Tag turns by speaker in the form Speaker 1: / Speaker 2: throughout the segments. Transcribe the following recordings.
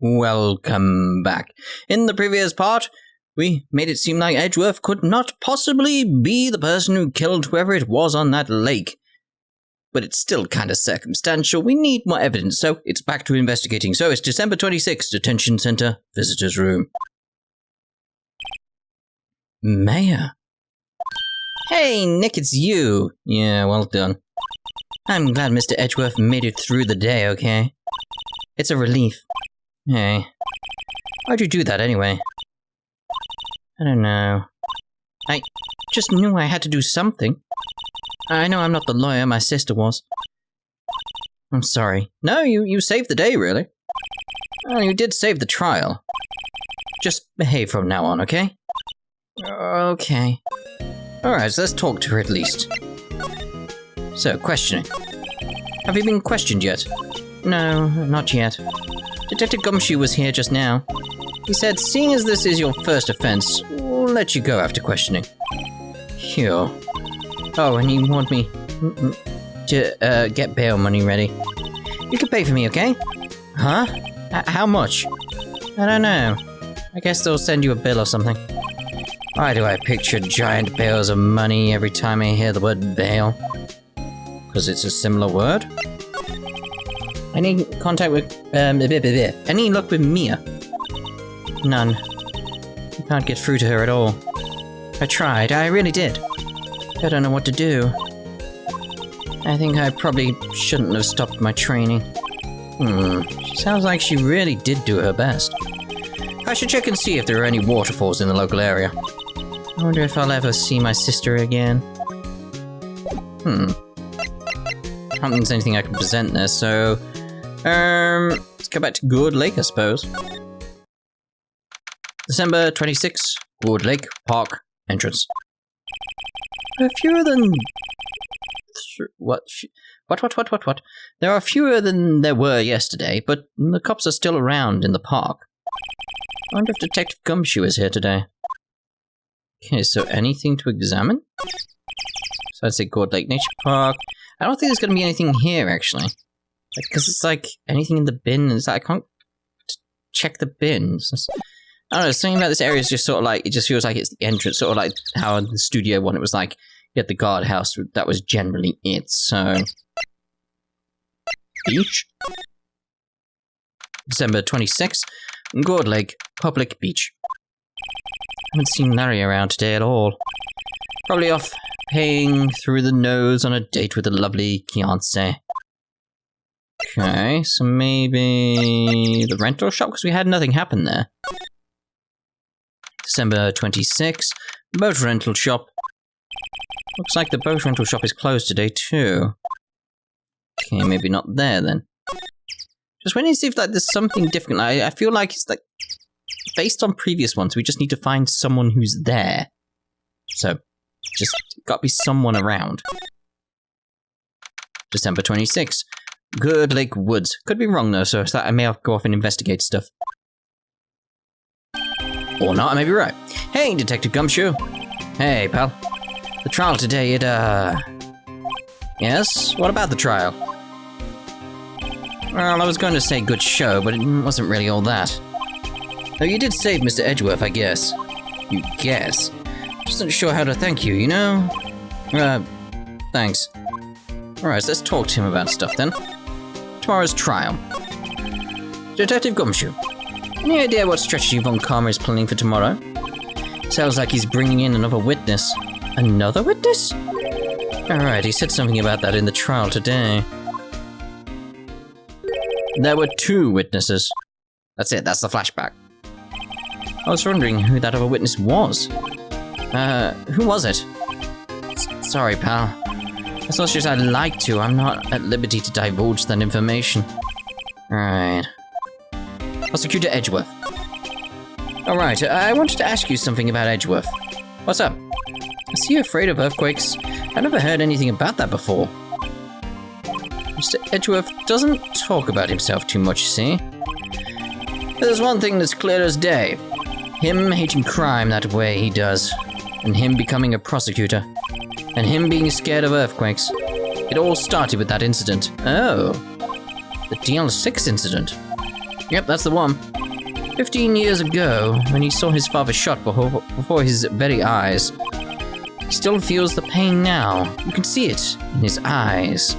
Speaker 1: Welcome back. In the previous part, we made it seem like Edgeworth could not possibly be the person who killed whoever it was on that lake. But it's still kind of circumstantial. We need more evidence, so it's back to investigating. So it's December 26th, Detention Center, Visitor's Room. Mayor. Hey, Nick, it's you. Yeah, well done. I'm glad Mr. Edgeworth made it through the day, okay? It's a relief. Hey, why'd you do that anyway? I don't know. I just knew I had to do something. I know I'm not the lawyer my sister was. I'm sorry. No, you saved the day, really. Oh, you did save the trial. Just behave from now on, okay? Okay. Alright, so let's talk to her at least. So, questioning. Have you been questioned yet? No, not yet. Detective Gumshoe was here just now. He said, seeing as this is your first offense, we'll let you go after questioning. Phew. Oh, and you want me to get bail money ready. You can pay for me, okay? Huh? How much? I don't know. I guess they'll send you a bill or something. Why do I picture giant bales of money every time I hear the word bail? Because it's a similar word? Any contact with, any luck with Mia? None. You can't get through to her at all. I tried, I really did. I don't know what to do. I think I probably shouldn't have stopped my training. Sounds like she really did do her best. I should check and see if there are any waterfalls in the local area. I wonder if I'll ever see my sister again. I don't think there's anything I can present there, so... let's go back to Gourd Lake, I suppose. December 26th, Gourd Lake Park entrance. There are fewer than... What? There are fewer than there were yesterday, but the cops are still around in the park. I wonder if Detective Gumshoe is here today. Okay, so anything to examine? So I'd say Gourd Lake Nature Park. I don't think there's going to be anything here, actually. Because it's like, anything in the bin, is that I can't check the bins. I don't know, something about this area is just sort of like, it just feels like it's the entrance, sort of like how in the studio one it was like, you had the guardhouse, that was generally it, so... Beach? December 26th, Gourd Lake Public Beach. Haven't seen Larry around today at all. Probably off paying through the nose on a date with a lovely fiancé. Okay, so maybe the rental shop, because we had nothing happen there. December 26th, boat rental shop. Looks like the boat rental shop is closed today too. Okay, maybe not there then. Just waiting to see if like there's something different. I feel like it's like based on previous ones, we just need to find someone who's there. So, just gotta be someone around. December 26th. Gourd Lake Woods. Could be wrong though, so it's that I may have to go off and investigate stuff. Or not, I may be right. Hey, Detective Gumshoe. Hey, pal. The trial today, Yes? What about the trial? Well, I was going to say good show, but it wasn't really all that. Though you did save Mr. Edgeworth, I guess. You guess? Just not sure how to thank you, you know? Thanks. Alright, so let's talk to him about stuff then. Tomorrow's trial. Detective Gumshoe. Any idea what strategy Von Karma is planning for tomorrow? Sounds like he's bringing in another witness. Another witness? Alright, he said something about that in the trial today. There were 2 witnesses. That's it, that's the flashback. I was wondering who that other witness was. Who was it? Sorry, pal. As much as I'd like to, I'm not at liberty to divulge that information. Alright. Prosecutor Edgeworth. Alright, I wanted to ask you something about Edgeworth. What's up? I see you're afraid of earthquakes. I've never heard anything about that before. Mr. Edgeworth doesn't talk about himself too much, you see? There's one thing that's clear as day. Him hating crime that way he does. And him becoming a prosecutor. And him being scared of earthquakes. It all started with that incident. Oh. The DL6 incident. Yep, that's the one. 15 years ago, when he saw his father shot before his very eyes. He still feels the pain now. You can see it in his eyes.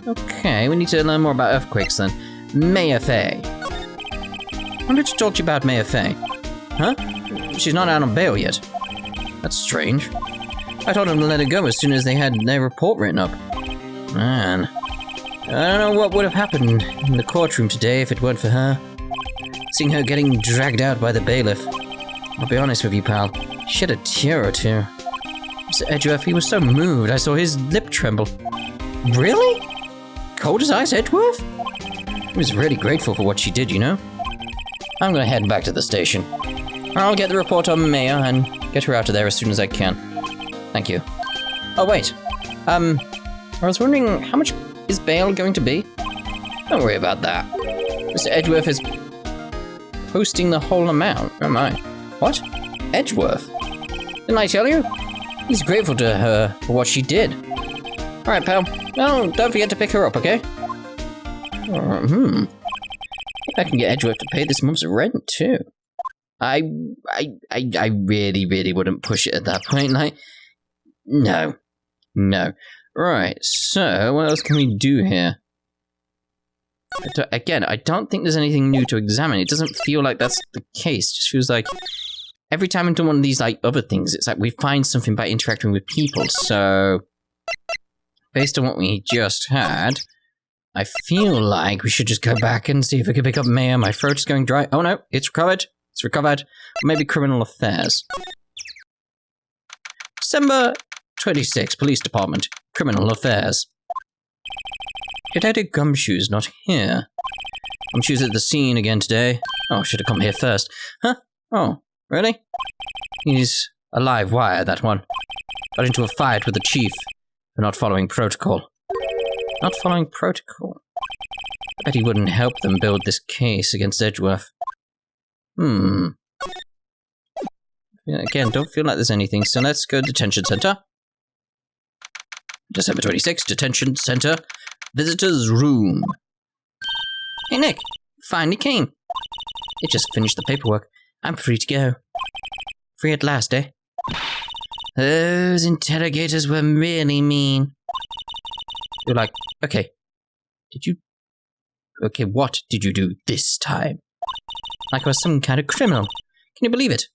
Speaker 1: Okay, we need to learn more about earthquakes then. Mayor Fey. I wanted to talk to you about Mayor Fey. Huh? She's not out on bail yet. That's strange. I told them to let her go as soon as they had their report written up. Man. I don't know what would have happened in the courtroom today if it weren't for her. Seeing her getting dragged out by the bailiff. I'll be honest with you, pal. She shed a tear or two. Mr. Edgeworth, he was so moved, I saw his lip tremble. Really? Cold as ice, Edgeworth? He was really grateful for what she did, you know? I'm gonna head back to the station. I'll get the report on Maya and get her out of there as soon as I can. Thank you. Oh, wait. I was wondering, how much is bail going to be? Don't worry about that. Mr. Edgeworth is posting the whole amount. Oh my. What? Edgeworth? Didn't I tell you? He's grateful to her for what she did. Alright, pal. No, don't forget to pick her up, okay? If I can get Edgeworth to pay this month's rent, too. I really, really wouldn't push it at that point, like... No. Right, so, what else can we do here? Again, I don't think there's anything new to examine. It doesn't feel like that's the case. It just feels like every time into one of these, like, other things, it's like we find something by interacting with people, so... Based on what we just had, I feel like we should just go back and see if we can pick up Maya. My throat is going dry. Oh no, it's recovered. It's recovered. Maybe criminal affairs. December 26, Police Department. Criminal affairs. Detective Gumshoe's not here. Gumshoe's at the scene again today. Oh, should have come here first. Huh? Oh, really? He's a live wire, that one. Got into a fight with the chief for not following protocol. Not following protocol? I bet he wouldn't help them build this case against Edgeworth. Again, don't feel like there's anything, so let's go to Detention Center. December 26th, Detention Center. Visitor's room. Hey, Nick. Finally came. It just finished the paperwork. I'm free to go. Free at last, eh? Those interrogators were really mean. You're like, okay. Okay, what did you do this time? Like I was some kind of criminal. Can you believe it?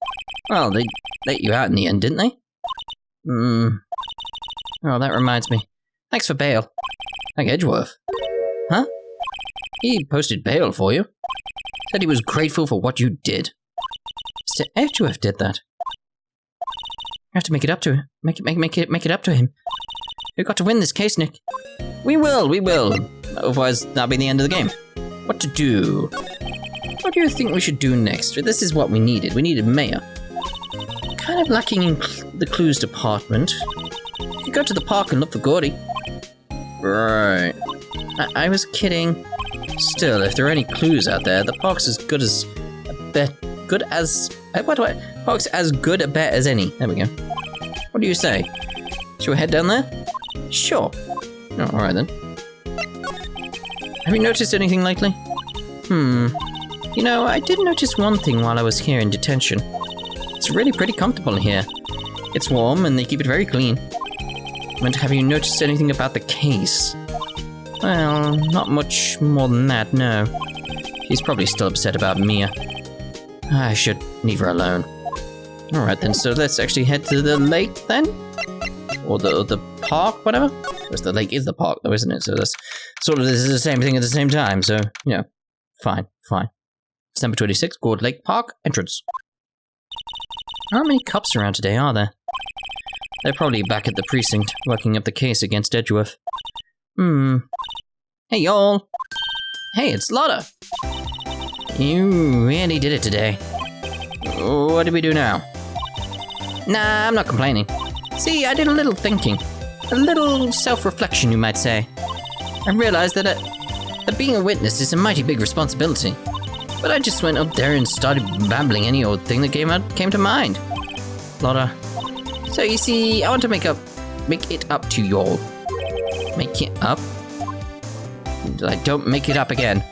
Speaker 1: Well, they let you out in the end, didn't they? Oh, that reminds me. Thanks for bail. Like Edgeworth. Huh? He posted bail for you. Said he was grateful for what you did. Mr. Edgeworth did that. You have to make it up to him. Make it up to him. You've got to win this case, Nick. We will. Otherwise, that'll be the end of the game. What to do? What do you think we should do next? This is what we needed. We needed Maya. Kind of lacking in the clues department. You could go to the park and look for Gordy. Right. I was kidding. Still, if there are any clues out there, the park's as good as a bet. Park's as good a bet as any. There we go. What do you say? Shall we head down there? Sure. Oh, alright then. Have you noticed anything lately? You know, I did notice one thing while I was here in detention. It's really pretty comfortable here. It's warm and they keep it very clean. But have you noticed anything about the case? Well, not much more than that, no. He's probably still upset about Mia. I should leave her alone. Alright then, so let's actually head to the lake then? Or the park, whatever? Because the lake is the park though, isn't it? So that's sort of this is the same thing at the same time, so, yeah. Fine. December 26th, Gourd Lake Park, entrance. How many cops around today are there? They're probably back at the precinct, working up the case against Edgeworth. Hey, y'all. Hey, it's Lotta. You really did it today. What do we do now? Nah, I'm not complaining. See, I did a little thinking. A little self-reflection, you might say. I realized that being a witness is a mighty big responsibility. But I just went up there and started babbling any old thing that came to mind. Lotta. So you see, I want to make it up to y'all. Make it up? I don't make it up again.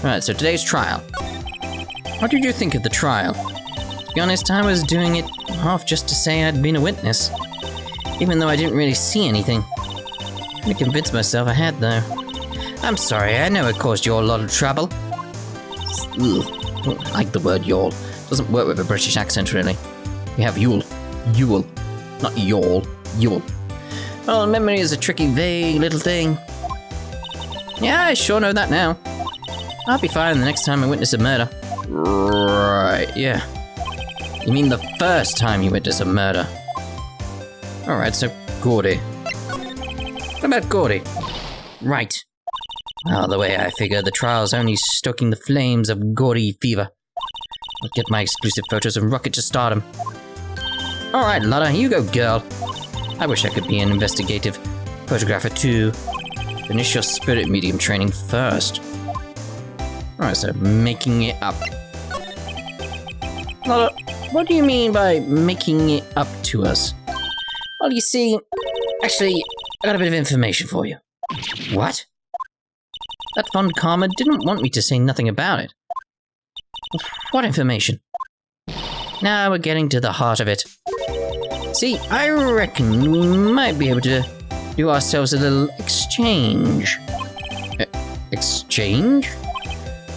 Speaker 1: Alright, so today's trial. What did you think of the trial? To be honest, I was doing it half just to say I'd been a witness. Even though I didn't really see anything. I convinced myself I had, though. I'm sorry, I know it caused you a lot of trouble. Ugh, I don't like the word yawl. Doesn't work with a British accent, really. We have Yule. Yule. Not yawl. Yule. Well, memory is a tricky, vague little thing. Yeah, I sure know that now. I'll be fine the next time I witness a murder. Right, yeah. You mean the first time you witness a murder? Alright, so Gordy. What about Gordy? Right. Well, the way I figure, the trial's only stoking the flames of Gordy fever. I'll get my exclusive photos and rocket to stardom. Alright, Lotta, you go, girl. I wish I could be an investigative photographer too. Finish your spirit medium training first. Alright, so making it up. Lotta, what do you mean by making it up to us? Well, you see, actually, I got a bit of information for you. What? That fond karma didn't want me to say nothing about it. What information? Now we're getting to the heart of it. See, I reckon we might be able to do ourselves a little exchange. Exchange?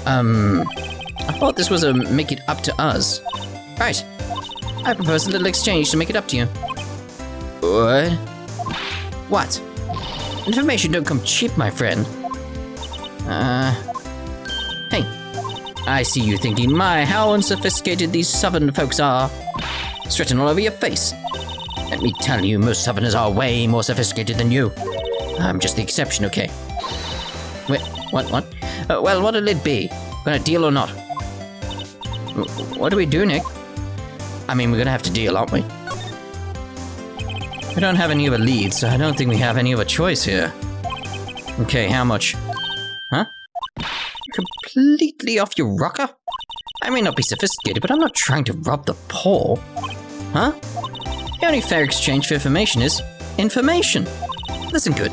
Speaker 1: I thought this was a make it up to us. Right. I propose a little exchange to make it up to you. What? What? Information don't come cheap, my friend. Hey. I see you thinking, my, how unsophisticated these southern folks are. It's written all over your face. Let me tell you, most southerners are way more sophisticated than you. I'm just the exception, okay? Wait, what? Well, what'll it be? Gonna deal or not? What do we do, Nick? I mean, we're gonna have to deal, aren't we? We don't have any other leads, so I don't think we have any other choice here. Okay, how much? Huh? Completely off your rocker? I may not be sophisticated, but I'm not trying to rob the poor. Huh? The only fair exchange for information is information. Listen good.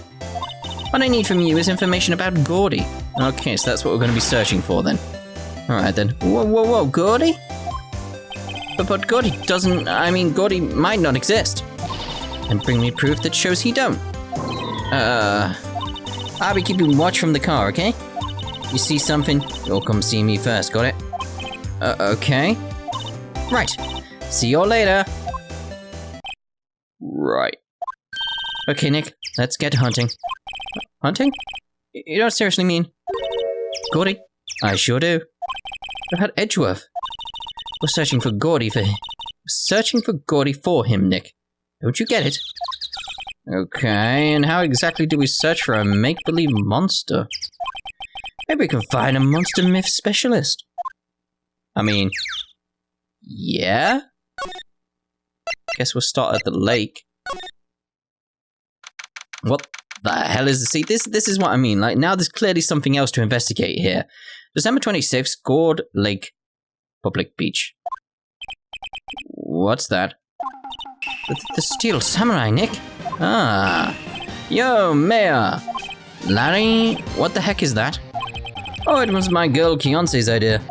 Speaker 1: What I need from you is information about Gordy. Okay, so that's what we're going to be searching for then. Alright then. Whoa, Gordy? But Gordy doesn't... I mean, Gordy might not exist. And bring me proof that shows he don't. I'll be keeping watch from the car, okay? You see something, you'll come see me first, got it? Okay. Right. See you all later. Right. Okay, Nick, let's get hunting. Hunting? You don't seriously mean... Gordy? I sure do. What about Edgeworth? We're searching for Gordy for him, Nick. Don't you get it? Okay, and how exactly do we search for a make-believe monster? Maybe we can find a monster myth specialist. I mean... yeah? Guess we'll start at the lake. What the hell is this? See, this is what I mean. Like, now there's clearly something else to investigate here. December 26th, Gourd Lake, Public Beach. What's that? The Steel Samurai, Nick. Ah. Yo, Mayor. Larry, what the heck is that? Oh, it was my girl Keonce's idea.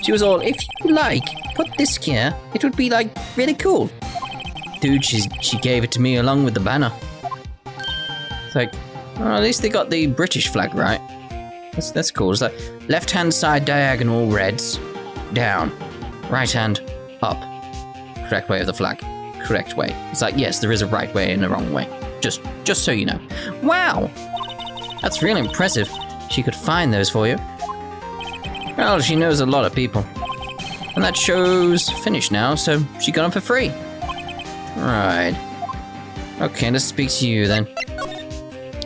Speaker 1: She was all, if you like, put this here, it would be, like, really cool. Dude, she gave it to me along with the banner. It's like, well, at least they got the British flag right. That's cool. It's like, left-hand side diagonal reds, down. Right hand, up. Correct way of the flag. Correct way. It's like, yes, there is a right way and a wrong way. Just so you know. Wow! That's really impressive. She could find those for you. Well, she knows a lot of people. And that show's finished now, so she got them for free. Right. Okay, let's speak to you then.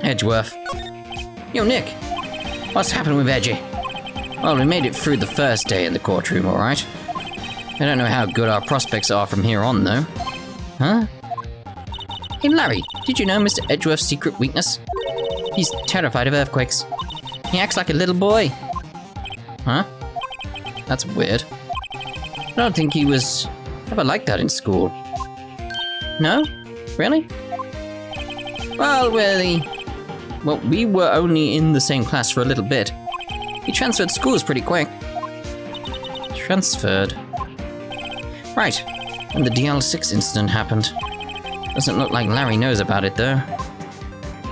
Speaker 1: Edgeworth. Yo, Nick. What's happened with Edgy? Well, we made it through the first day in the courtroom, alright? I don't know how good our prospects are from here on, though. Huh? Hey, Larry, did you know Mr. Edgeworth's secret weakness? He's terrified of earthquakes. He acts like a little boy. Huh? That's weird. I don't think he was ever like that in school. No? Really? Well, we were only in the same class for a little bit. He transferred schools pretty quick. Transferred? Right, when the DL6 incident happened. Doesn't look like Larry knows about it, though.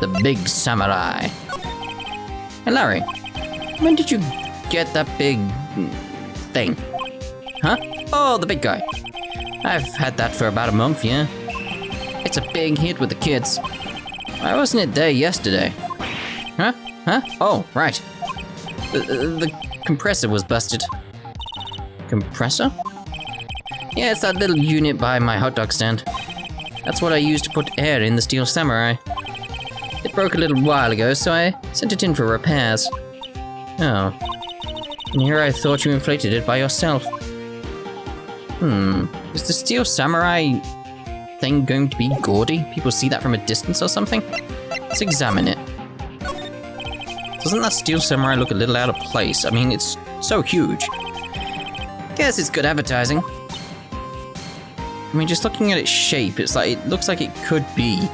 Speaker 1: The big samurai. Hey, Larry, when did you get that big thing? Huh? Oh, the big guy. I've had that for about a month, yeah. It's a big hit with the kids. Why wasn't it there yesterday? Huh? Huh? Oh, right. The compressor was busted. Compressor? Yeah, it's that little unit by my hot dog stand. That's what I used to put air in the Steel Samurai. It broke a little while ago, so I sent it in for repairs. Oh. And here I thought you inflated it by yourself. Is the Steel Samurai thing going to be gaudy? People see that from a distance or something? Let's examine it. Doesn't that Steel Samurai look a little out of place? I mean, it's so huge. Guess it's good advertising. I mean, just looking at its shape, it looks like it could be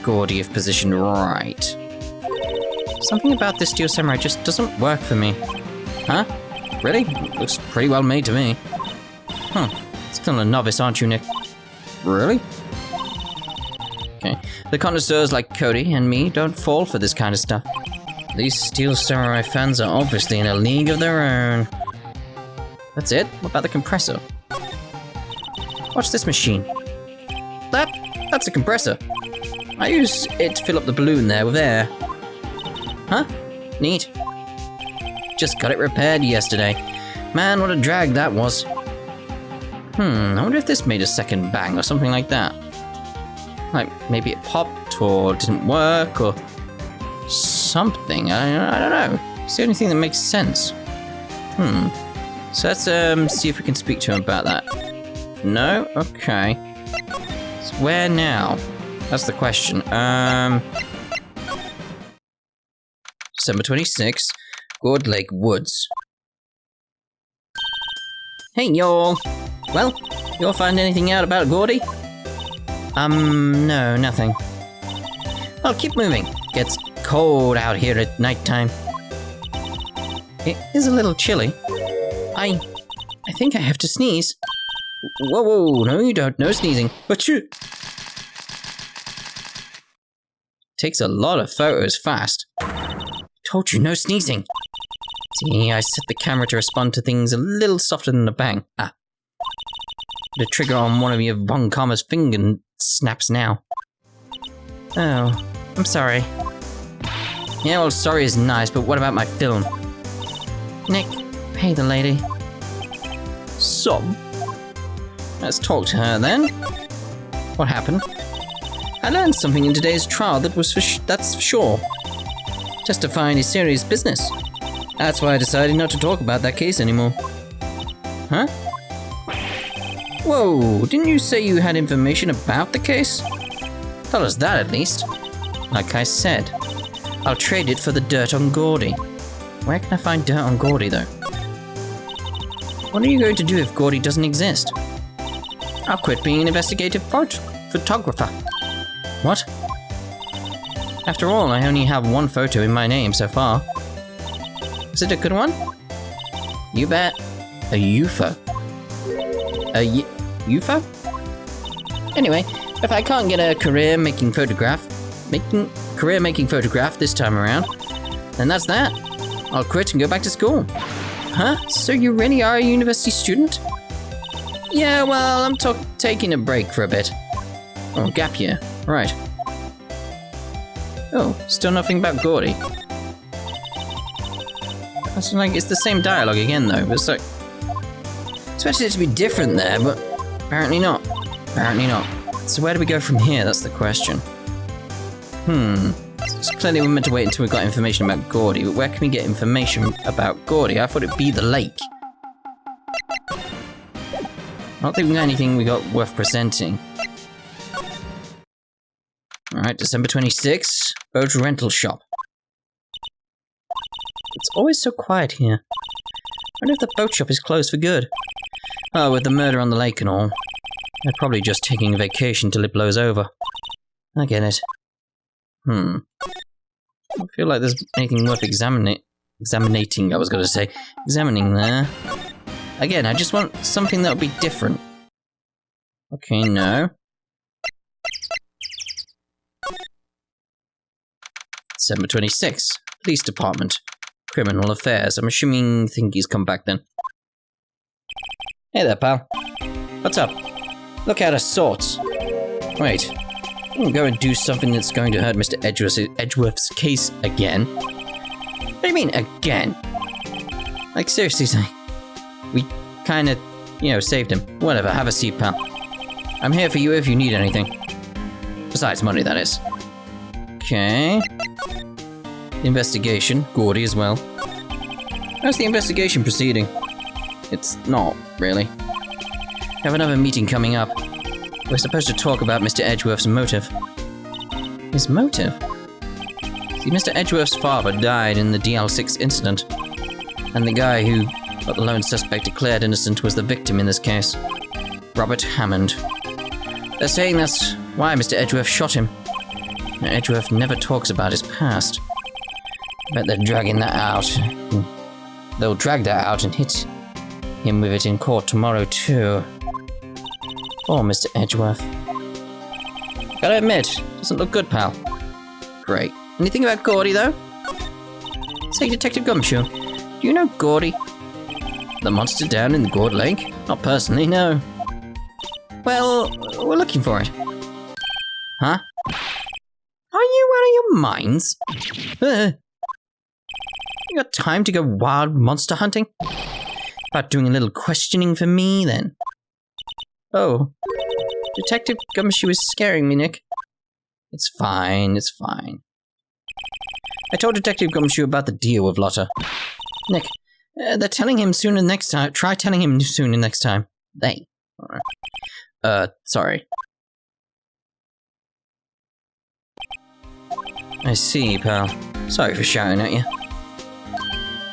Speaker 1: gaudy if positioned right. Something about this Steel Samurai just doesn't work for me. Huh? Really? Looks pretty well made to me. Huh. Still a novice, aren't you, Nick? Really? Okay. The connoisseurs like Cody and me don't fall for this kind of stuff. These Steel Samurai fans are obviously in a league of their own. That's it? What about the compressor? Watch this machine. That's a compressor. I use it to fill up the balloon there with air. Huh? Neat. Just got it repaired yesterday. Man, what a drag that was. I wonder if this made a second bang or something like that. Like, maybe it popped or didn't work or something. I don't know. It's the only thing that makes sense. So let's see if we can speak to him about that. No? Okay. So where now? That's the question. December 26th, Gourd Lake Woods. Hey, y'all. Well, you all find anything out about Gordy? No, nothing. Well, keep moving. Gets cold out here at nighttime. It is a little chilly. I think I have to sneeze. Whoa, no you don't, no sneezing. Achoo! Takes a lot of photos fast. Told you, no sneezing. See, I set the camera to respond to things a little softer than a bang. The trigger on one of your Von Karma's finger snaps now. Oh, I'm sorry. Yeah, well, sorry is nice, but what about my film? Nick, pay the lady. Sob. Let's talk to her then. What happened? I learned something in today's trial that's for sure. Testifying is serious business. That's why I decided not to talk about that case anymore. Huh? Whoa, didn't you say you had information about the case? Tell us that at least. Like I said, I'll trade it for the dirt on Gordy. Where can I find dirt on Gordy, though? What are you going to do if Gordy doesn't exist? I'll quit being an investigative photographer. What? After all, I only have one photo in my name so far. Is it a good one? You bet. A UFO. A UFO? Anyway, if I can't get a career-making photograph this time around, then that's that. I'll quit and go back to school. Huh? So you really are a university student? Yeah, well, I'm taking a break for a bit. Oh, gap year. Right. Oh, still nothing about Gordy. It's like it's the same dialogue again, though. But it's like, expected it to be different there, but apparently not. Apparently not. So where do we go from here? That's the question. It's clearly we're meant to wait until we got information about Gordy, but where can we get information about Gordy? I thought it'd be the lake. I don't think we got anything we got worth presenting. Alright, December 26th, boat rental shop. It's always so quiet here. I wonder if the boat shop is closed for good. Oh, with the murder on the lake and all. They're probably just taking a vacation till it blows over. I get it. I don't feel like there's anything worth examining Examining, I was going to say. Examining there. Again, I just want something that'll be different. Okay, no. December 26. Police Department. Criminal Affairs. I'm assuming he's come back then. Hey there, pal. What's up? Look out of sorts. Wait. I'm going to go and do something that's going to hurt Mr. Edgeworth's case again. What do you mean, again? Like, seriously, we kind of, saved him. Whatever, have a seat, pal. I'm here for you if you need anything. Besides money, that is. Okay. Investigation. Gordy as well. How's the investigation proceeding? It's not, really. Have another meeting coming up. We're supposed to talk about Mr. Edgeworth's motive. His motive? See, Mr. Edgeworth's father died in the DL6 incident. And the guy who got the lone suspect declared innocent was the victim in this case. Robert Hammond. They're saying that's why Mr. Edgeworth shot him. Edgeworth never talks about his past. I bet they're dragging that out. They'll drag that out and hit him with it in court tomorrow too. Poor Mr. Edgeworth. Gotta admit, doesn't look good, pal. Great. Anything about Gordy, though? Say, Detective Gumshoe, do you know Gordy? The monster down in the Gourd Lake? Not personally, no. Well, we're looking for it. Huh? Are you out of your minds? You got time to go wild monster hunting? About doing a little questioning for me, then? Oh. Detective Gumshoe is scaring me, Nick. It's fine, it's fine. I told Detective Gumshoe about the deal with Lotta. Nick, they're telling him sooner next time. Try telling him sooner next time. They. Sorry. I see, pal. Sorry for shouting at you.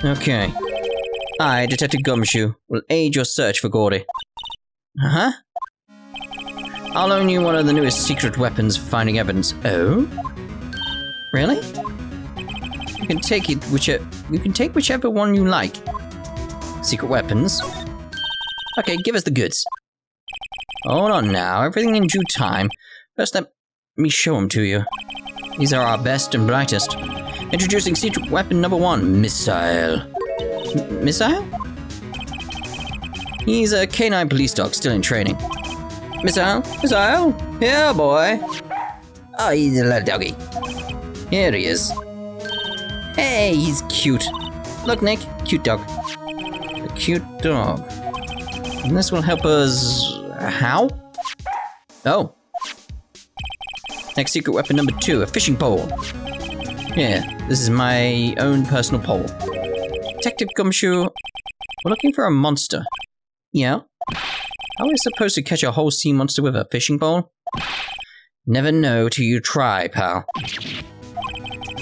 Speaker 1: Okay. I, Detective Gumshoe, will aid your search for Gordy. Huh? I'll loan you one of the newest secret weapons for finding evidence. Oh? Really? You can take whichever one you like. Secret weapons? Okay, give us the goods. Hold on now, everything in due time. First let me show them to you. These are our best and brightest. Introducing secret weapon number 1, Missile. Missile? He's a canine police dog, still in training. Missile? Missile? Here, boy. Oh, he's a little doggy. Here he is. Hey, he's cute. Look, Nick, cute dog. A cute dog. And this will help us... How? Oh. Next secret weapon number 2, a fishing pole. Here, this is my own personal pole. Detective Gumshoe, we're looking for a monster. Yeah? How are we supposed to catch a whole sea monster with a fishing pole? Never know till you try, pal.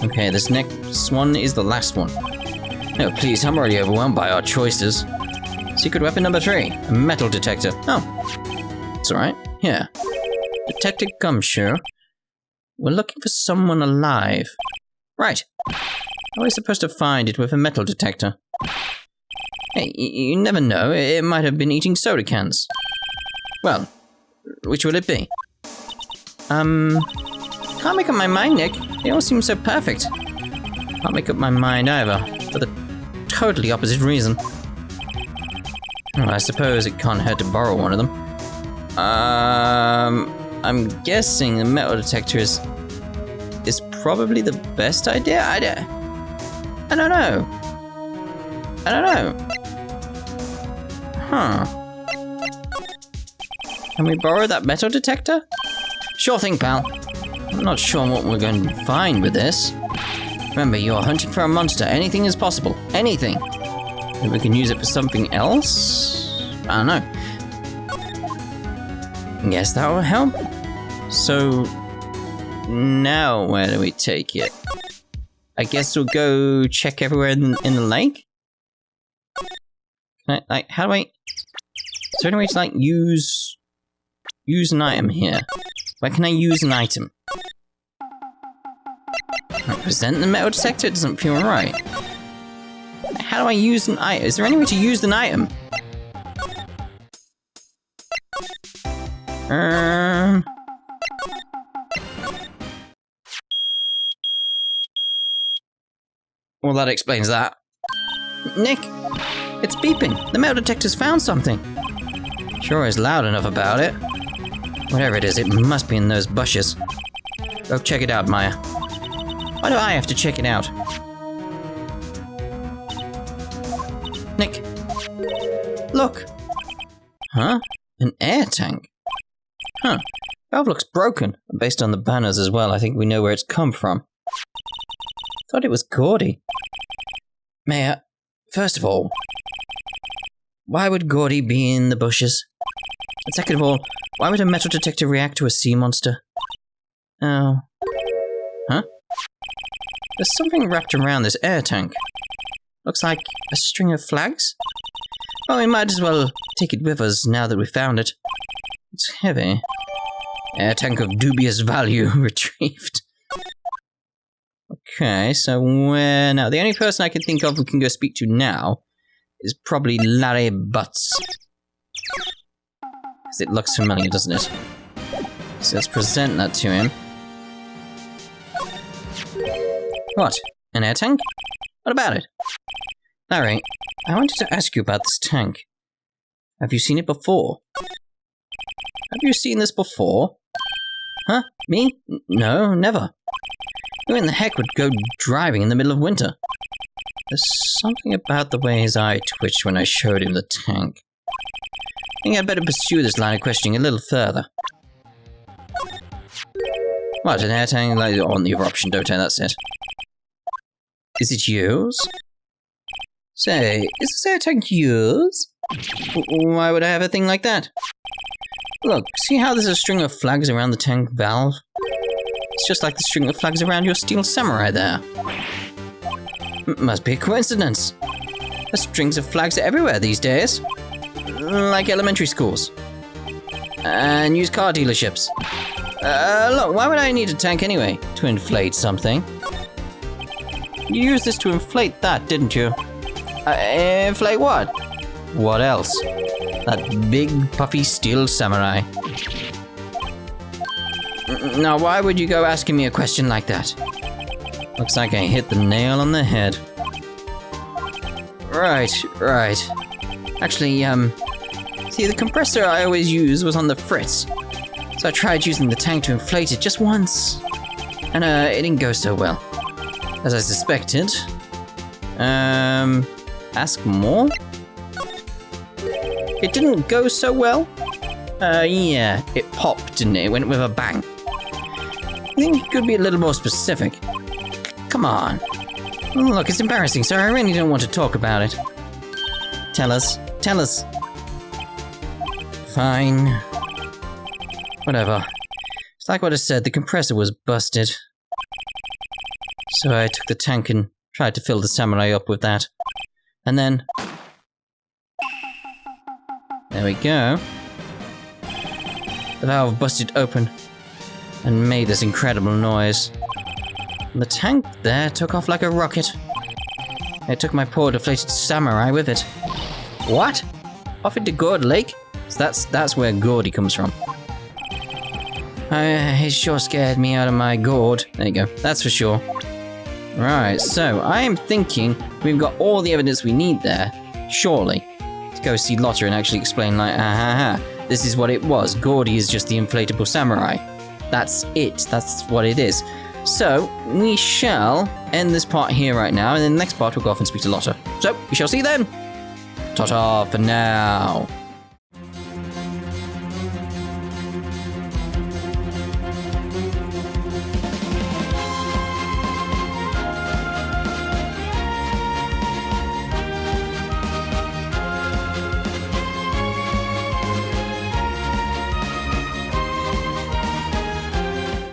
Speaker 1: Okay, this next one is the last one. No, please, I'm already overwhelmed by our choices. Secret weapon number 3, a metal detector. Oh, it's alright. Here. Detective Gumshoe. We're looking for someone alive. Right. How are we supposed to find it with a metal detector? Hey, you never know. It might have been eating soda cans. Well, which will it be? Can't make up my mind, Nick. They all seem so perfect. Can't make up my mind either, for the totally opposite reason. Well, I suppose it can't hurt to borrow one of them. I'm guessing the metal detector is probably the best idea? I don't know. Huh. Can we borrow that metal detector? Sure thing, pal. I'm not sure what we're going to find with this. Remember, you're hunting for a monster. Anything is possible. Anything. Maybe we can use it for something else? I don't know. Guess that will help. So, now where do we take it? I guess we'll go check everywhere in the lake? Can I, how do I... Is there any way to, use an item here? Where can I use an item? Represent the metal detector? It doesn't feel right. How do I use an item? Is there any way to use an item? Well, that explains that. Nick! It's beeping! The metal detector's found something! Sure is loud enough about it. Whatever it is, it must be in those bushes. Go check it out, Maya. Why do I have to check it out? Nick! Look! Huh? An air tank? Huh. Valve looks broken. Based on the banners as well, I think we know where it's come from. Thought it was Gordy. Maya, first of all, why would Gordy be in the bushes? And second of all, why would a metal detector react to a sea monster? Oh. Huh? There's something wrapped around this air tank. Looks like a string of flags? Well, we might as well take it with us now that we found it. It's heavy. Air tank of dubious value retrieved. Okay, so where now? The only person I can think of we can go speak to now is probably Larry Butz. Because it looks familiar, doesn't it? So let's present that to him. What? An air tank? What about it? Larry, I wanted to ask you about this tank. Have you seen it before? Have you seen this before? Huh? Me? No, never. Who in the heck would go driving in the middle of winter? There's something about the way his eye twitched when I showed him the tank. I think I'd better pursue this line of questioning a little further. What, an air tank? On the other option, don't I? That's it. Is it yours? Say, is this air tank yours? Why would I have a thing like that? Look, see how there's a string of flags around the tank valve? It's just like the string of flags around your steel samurai there. Must be a coincidence. The strings of flags are everywhere these days. Like elementary schools. And used car dealerships. Look, why would I need a tank anyway? To inflate something. You used this to inflate that, didn't you? Inflate what? What else? That big, puffy steel samurai. Now, why would you go asking me a question like that? Looks like I hit the nail on the head. Right. Actually, see, the compressor I always use was on the fritz. So I tried using the tank to inflate it just once. And, it didn't go so well. As I suspected. Ask more? It didn't go so well? Yeah, it popped, didn't it? It went with a bang. I think it could be a little more specific. Come on. Look, it's embarrassing, so I really don't want to talk about it. Tell us. Fine. Whatever. It's like what I said, the compressor was busted. So I took the tank and tried to fill the samurai up with that. And then... there we go. The valve busted open and made this incredible noise. And the tank there took off like a rocket. It took my poor deflated samurai with it. What? Off into Gord Lake? So that's where Gordy comes from. He sure scared me out of my gourd. There you go. That's for sure. Right, so I am thinking we've got all the evidence we need there, surely, to go see Lotta and actually explain, like, this is what it was. Gordy is just the inflatable samurai. That's it. That's what it is. So, we shall end this part here right now, and in the next part we'll go off and speak to Lotta. So, we shall see you then. Ta-ta for now.